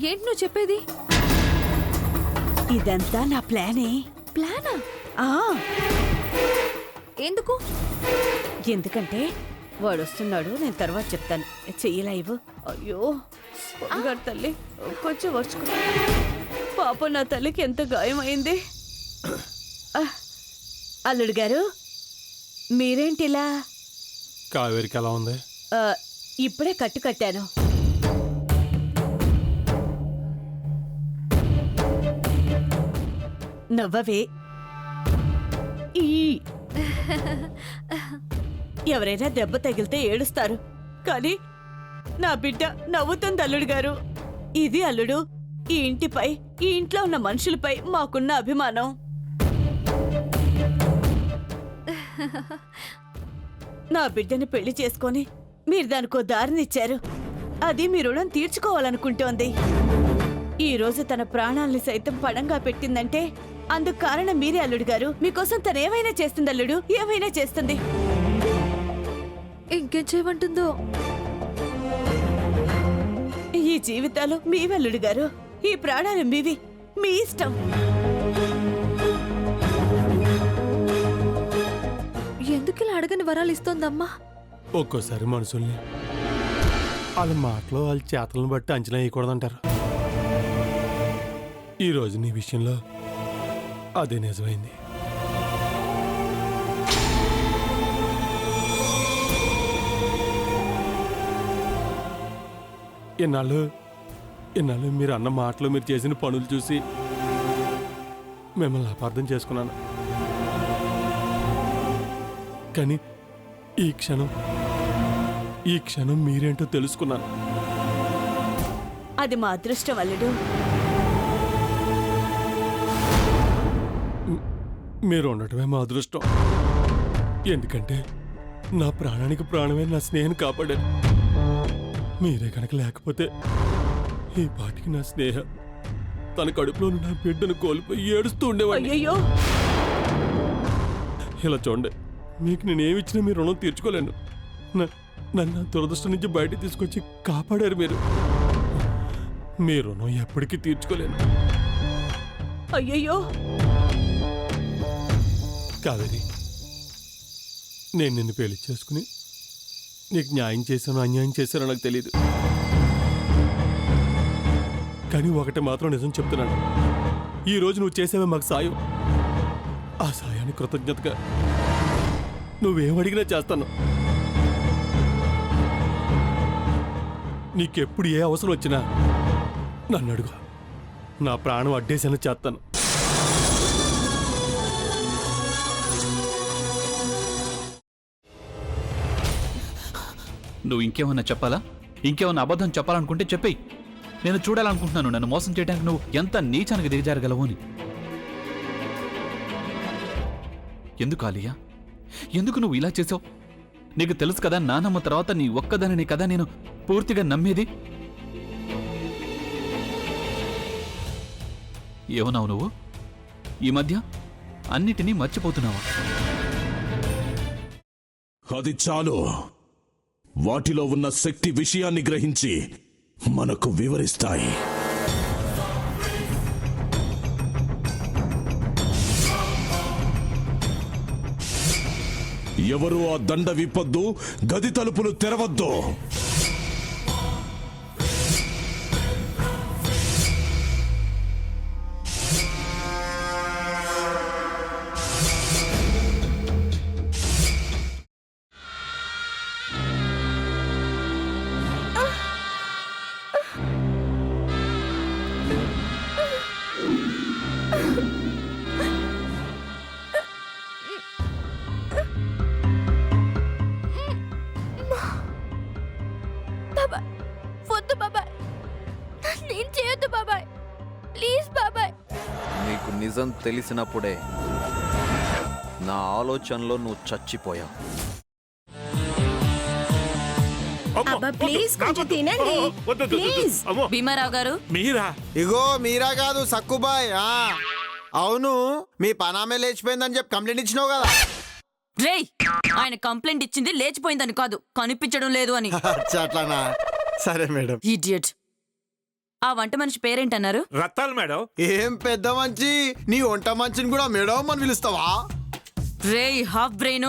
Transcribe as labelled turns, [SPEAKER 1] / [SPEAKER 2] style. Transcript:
[SPEAKER 1] ఏంటి నువ్వు చెప్పేది?
[SPEAKER 2] ఇదంతా నా ప్లానే.
[SPEAKER 1] ప్లానా?
[SPEAKER 2] ఆ
[SPEAKER 1] ఎందుకు?
[SPEAKER 2] ఎందుకంటే వాడు వస్తున్నాడు, నేను తర్వాత చెప్తాను. చెయ్యలా ఇవ్వు. అయ్యో గారు తల్లి, కొంచెం వర్చుకో. పాప, నా తల్లికి ఎంత గాయమైంది. అల్లుడు గారు, మీరేంటిలా?
[SPEAKER 3] కావేరికి ఎలా ఉంది?
[SPEAKER 2] ఇప్పుడే కట్టు కట్టాను. నవ్వవే. ఎవరైనా దెబ్బ తగిలితే ఏడుస్తారు, కానీ నా బిడ్డ నవ్వుతుంది అల్లుడు గారు. ఇది అల్లుడు, ఈ ఇంటిపై, ఈ ఇంట్లో ఉన్న మనుషులపై మాకున్న అభిమానం. నా బిడ్డని పెళ్లి చేసుకొని మీరు దానికో దారినిచ్చారు. అది మీ రుణం తీర్చుకోవాలనుకుంటోంది. ఈ రోజు తన ప్రాణాల్ని సైతం పణంగా పెట్టిందంటే అందుకు కారణం మీరే అల్లుడు గారు. మీకోసం తను ఏమైనా చేస్తుంది అల్లుడు, ఏమైనా చేస్తుంది.
[SPEAKER 1] ఇంకేం చేయమంటుందో?
[SPEAKER 2] ఈ జీవితాలు మీవి అల్లుడు గారు, ఈ ప్రాణాలు మీవి, మీ ఇష్టం.
[SPEAKER 1] ఎందుకు ఇలా అడగని వరాలు ఇస్తోందమ్మా?
[SPEAKER 3] ఒక్కోసారి మనుషుల్ని వాళ్ళ మాటలు, వాళ్ళ చేతలను బట్టి అంచనా వేయకూడదంటారు. ఈరోజు నీ విషయంలో అదే నిజమైంది. ఎన్నాళ్ళు మీరు అన్న మాటలు, మీరు చేసిన పనులు చూసి మిమ్మల్ని అపార్థం చేసుకున్నాను. కానీ ఈ క్షణం మీరేంటో తెలుసుకున్నాను.
[SPEAKER 2] అది మా అదృష్టం అల్లుడు.
[SPEAKER 3] మీరు ఉండటమే మా అదృష్టం. ఎందుకంటే నా ప్రాణానికి ప్రాణమే నా స్నేహం కాపాడారు. మీరే కనుక లేకపోతే ఈ పాటికి నా స్నేహం తన కడుపులో నా బిడ్డను కోల్పోయి ఏడుస్తూ ఉండేవాడిని.
[SPEAKER 2] అయ్యయ్యో,
[SPEAKER 3] ఇలా చూడండి, మీకు నేనేమిచ్చినా మీ రుణం తీర్చుకోలేను. నన్ను దురదృష్టం నుంచి బయట తీసుకొచ్చి కాపాడారు మీరు. మీ రుణం ఎప్పటికీ తీర్చుకోలేను.
[SPEAKER 2] అయ్యయ్యో.
[SPEAKER 3] కావేరి, నేను నిన్ను పెళ్లి చేసుకుని నీకు న్యాయం చేశాను, అన్యాయం చేశానో నాకు తెలియదు. కానీ ఒకటి మాత్రం నిజం చెప్తున్నాను, ఈ రోజు నువ్వు చేసేవే మాకు సాయం. ఆ సాయానికి కృతజ్ఞతగా నువ్వేమడిగినా చేస్తాను. నీకెప్పుడు ఏ అవసరం వచ్చినా నన్ను అడుగు, నా ప్రాణం అడ్డేసాను చేస్తాను.
[SPEAKER 4] నువ్వు ఇంకేమన్నా చెప్పాలా? ఇంకేమన్నా అబద్ధం చెప్పాలనుకుంటే చెప్పేయి. నేను చూడాలనుకుంటున్నాను నన్ను మోసం చేయడానికి నువ్వు ఎంత నీచానికి దిగజారగలవు అని. ఎందుకు ఆలియా, ఎందుకు నువ్వు ఇలా చేసావు? నీకు తెలుసు కదా, నానమ్మ తర్వాత నీ ఒక్కదానిని కదా నేను పూర్తిగా నమ్మేది. ఏమన్నావు నువ్వు? ఈ మధ్య అన్నిటినీ మర్చిపోతున్నావా?
[SPEAKER 5] అది చాలు. వాటిలో ఉన్న శక్తి విషయాన్ని గ్రహించి మనకు వివరిస్తాయి. ఎవరు ఆ దండ విప్పొద్దు, గది తలుపులు తెరవద్దు.
[SPEAKER 6] నీకు నిజం తెలిసినప్పుడే నా ఆలోచనలో నువ్వు చచ్చిపోయావు.
[SPEAKER 2] భీమారావు గారు,
[SPEAKER 3] మీరా?
[SPEAKER 7] ఇగో మీరా కాదు, సక్కుబాయ్. అవును, మీ పనామే లేచిపోయిందని చెప్పి కంప్లైంట్ ఇచ్చినావు కదా.
[SPEAKER 2] రేయ్, ఆయన కంప్లైంట్ ఇచ్చింది లేచిపోయిందని కాదు, కనిపించడం లేదు అని.
[SPEAKER 7] అట్లానా? సరే మేడం.
[SPEAKER 2] ఇడియట్.
[SPEAKER 8] ఆ వంట మనిషి పేరేంటన్నారు?
[SPEAKER 9] రత్తాలు మేడం.
[SPEAKER 7] ఏం పెద్ద మంచి నీ వంట మంచిని కూడా మేడం అని పిలుస్తావా?
[SPEAKER 8] రేయ్ హాఫ్ బ్రెయిన్,